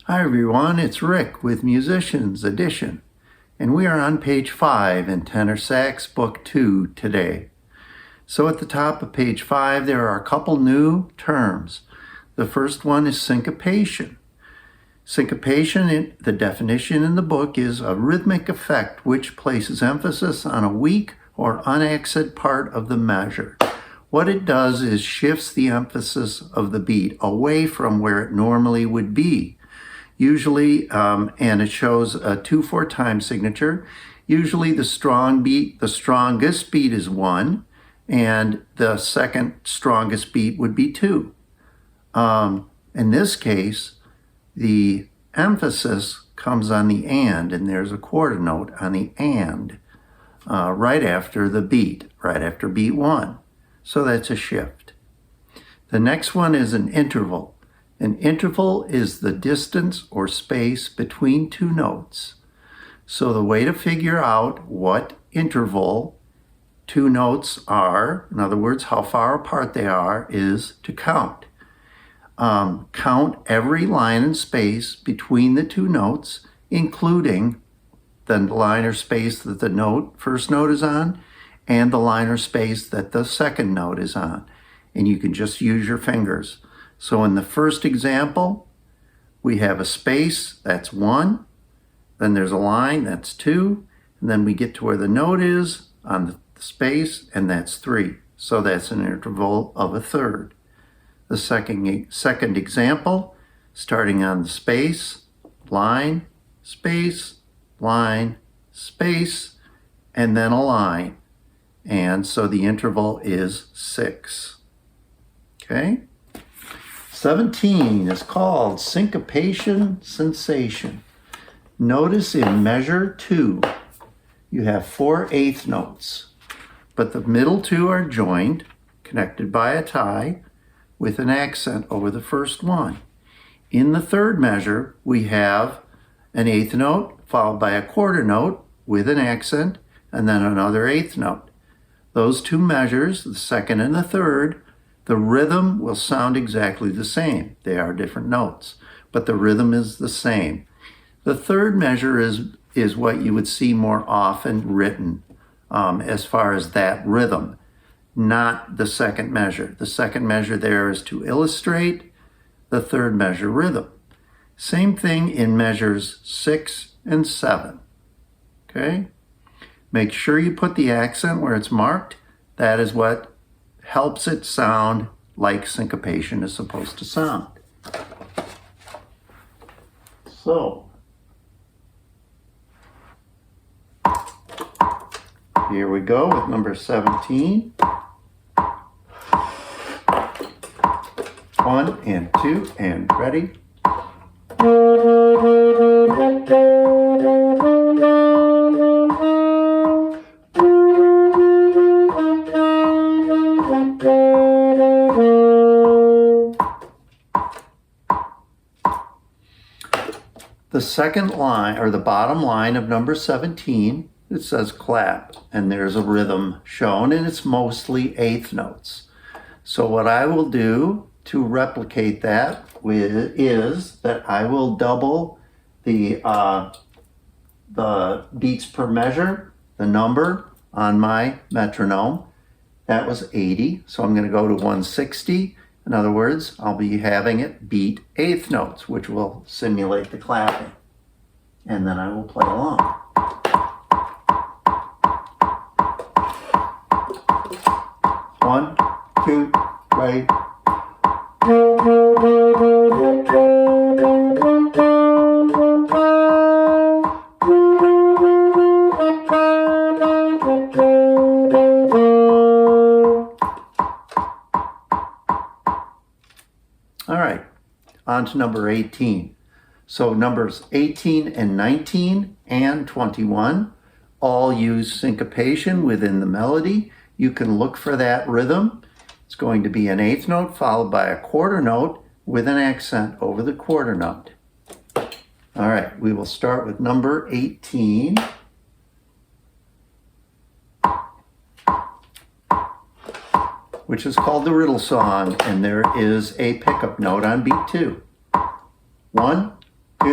Hi everyone, it's Rick with Musicians Edition, and we are on page 5 in Tenor Sax Book 2 today. So at the top of page 5 there are a couple new terms. The first one is syncopation. Syncopation, the definition in the book, is a rhythmic effect which places emphasis on a weak or unaccented part of the measure. What it does is shifts the emphasis of the beat away from where it normally would be. Usually, and it shows a 2/4 time signature. Usually the strongest beat is 1, and the second strongest beat would be 2. In this case, the emphasis comes on the and there's a quarter note on the and right after the beat, right after beat 1. So that's a shift. The next one is an interval. An interval is the distance or space between two notes. So the way to figure out what interval two notes are, in other words, how far apart they are, is to count. Count every line and space between the two notes, including the line or space that the first note is on, and the line or space that the second note is on. And you can just use your fingers. So in the first example, we have a space, that's 1. Then there's a line, that's 2. And then we get to where the note is on the space, and that's 3. So that's an interval of a third. The second example, starting on the space, line, space, and then a line. And so the interval is 6. Okay? 17 is called Syncopation Sensation. Notice in measure 2, you have 4 eighth notes, but the middle 2 are joined, connected by a tie, with an accent over the first one. In the third measure, we have an eighth note, followed by a quarter note with an accent, and then another eighth note. Those two measures, the second and the third, the rhythm will sound exactly the same. They are different notes, but the rhythm is the same. The third measure is what you would see more often written as far as that rhythm, not the second measure. The second measure there is to illustrate the third measure rhythm. Same thing in measures 6 and 7. Okay? Make sure you put the accent where it's marked. That is what helps it sound like syncopation is supposed to sound. So, here we go with number 17. 1 and 2 and ready. The second line, or the bottom line of number 17, it says clap, and there's a rhythm shown, and it's mostly eighth notes. So what I will do to replicate that is that I will double the beats per measure, the number on my metronome. That was 80, so I'm going to go to 160. In other words, I'll be having it beat eighth notes, which will simulate the clapping. And then I will play along. One, two, three. All right, on to number 18. So numbers 18 and 19 and 21 all use syncopation within the melody. You can look for that rhythm. It's going to be an eighth note followed by a quarter note with an accent over the quarter note. All right, we will start with number 18. Which is called the Riddle Song, and there is a pickup note on beat 2. 1, 2,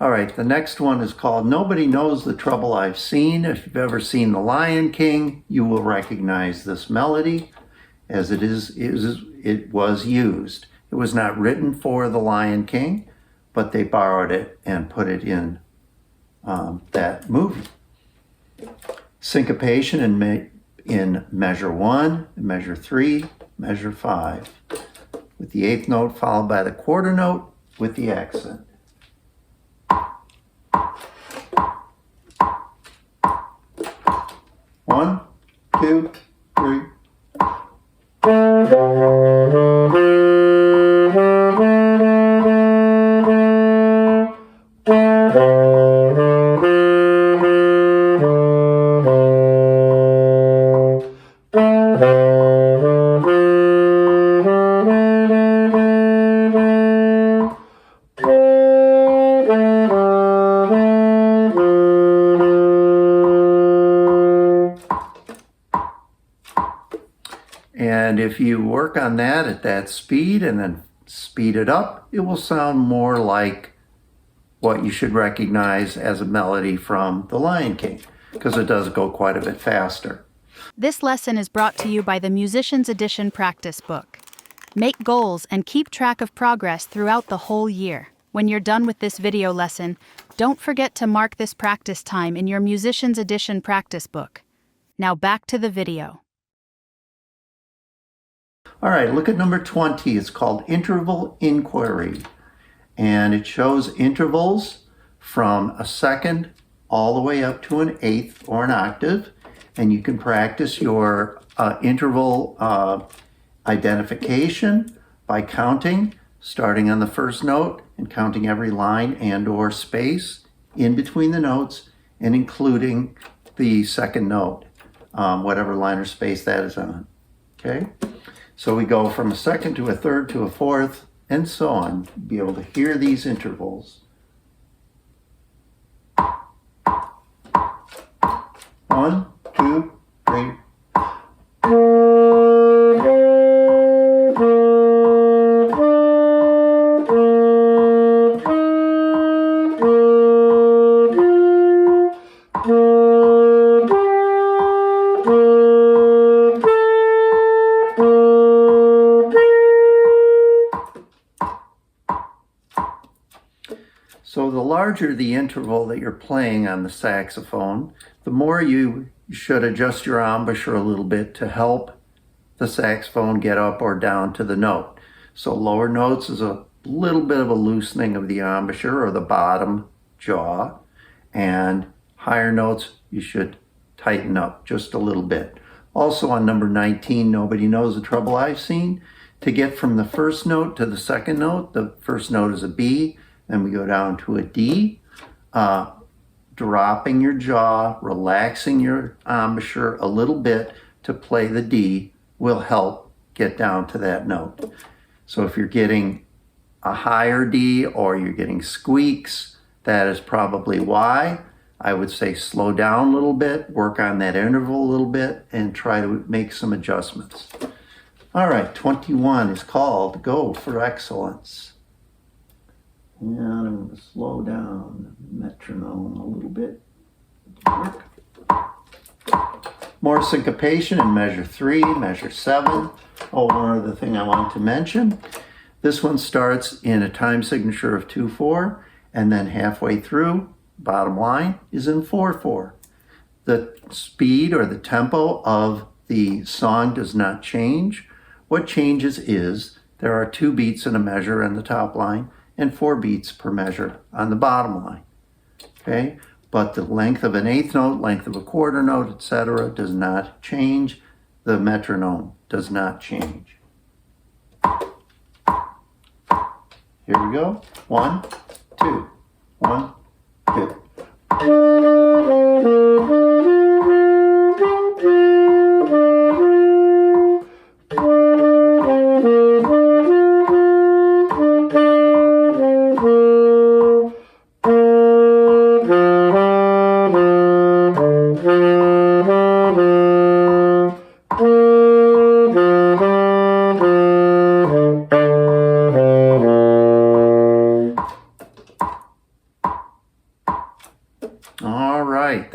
All right, the next one is called Nobody Knows the Trouble I've Seen. If you've ever seen The Lion King, you will recognize this melody as it was used. It was not written for The Lion King, but they borrowed it and put it in that movie. Syncopation in measure 1, measure 3, measure 5, with the 8th note followed by the quarter note with the accent. 1, 2, 3. And if you work on that at that speed and then speed it up, it will sound more like what you should recognize as a melody from The Lion King, because it does go quite a bit faster. This lesson is brought to you by the Musician's Edition practice book. Make goals and keep track of progress throughout the whole year. When you're done with this video lesson, don't forget to mark this practice time in your Musician's Edition practice book. Now back to the video. All right, look at number 20. It's called Interval Inquiry. And it shows intervals from a second all the way up to an eighth or an octave. And you can practice your interval identification by counting, starting on the first note and counting every line and or space in between the notes and including the second note, whatever line or space that is on. Okay? So we go from a second to a third to a fourth and so on. Be able to hear these intervals. 1, 2, 3. So the larger the interval that you're playing on the saxophone, the more you should adjust your embouchure a little bit to help the saxophone get up or down to the note. So lower notes is a little bit of a loosening of the embouchure or the bottom jaw, and higher notes you should tighten up just a little bit. Also on number 19, Nobody Knows the Trouble I've Seen, to get from the first note to the second note, the first note is a B, then we go down to a D, dropping your jaw, relaxing your embouchure a little bit to play the D will help get down to that note. So if you're getting a higher D or you're getting squeaks, that is probably why. I would say slow down a little bit, work on that interval a little bit, and try to make some adjustments. All right, 21 is called Go for Excellence. And I'm going to slow down the metronome a little bit. More syncopation in measure 3, measure 7. Oh, one other thing I want to mention. This one starts in a time signature of 2/4, and then halfway through, bottom line, is in 4/4. The speed or the tempo of the song does not change. What changes is there are 2 beats in a measure on the top line and 4 beats per measure on the bottom line. Okay? But the length of an eighth note, length of a quarter note, etc. does not change. The metronome does not change. Here we go. 1, 2, 1, 2.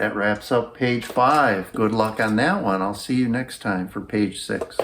that wraps up page 5. Good luck on that one. I'll see you next time for page 6.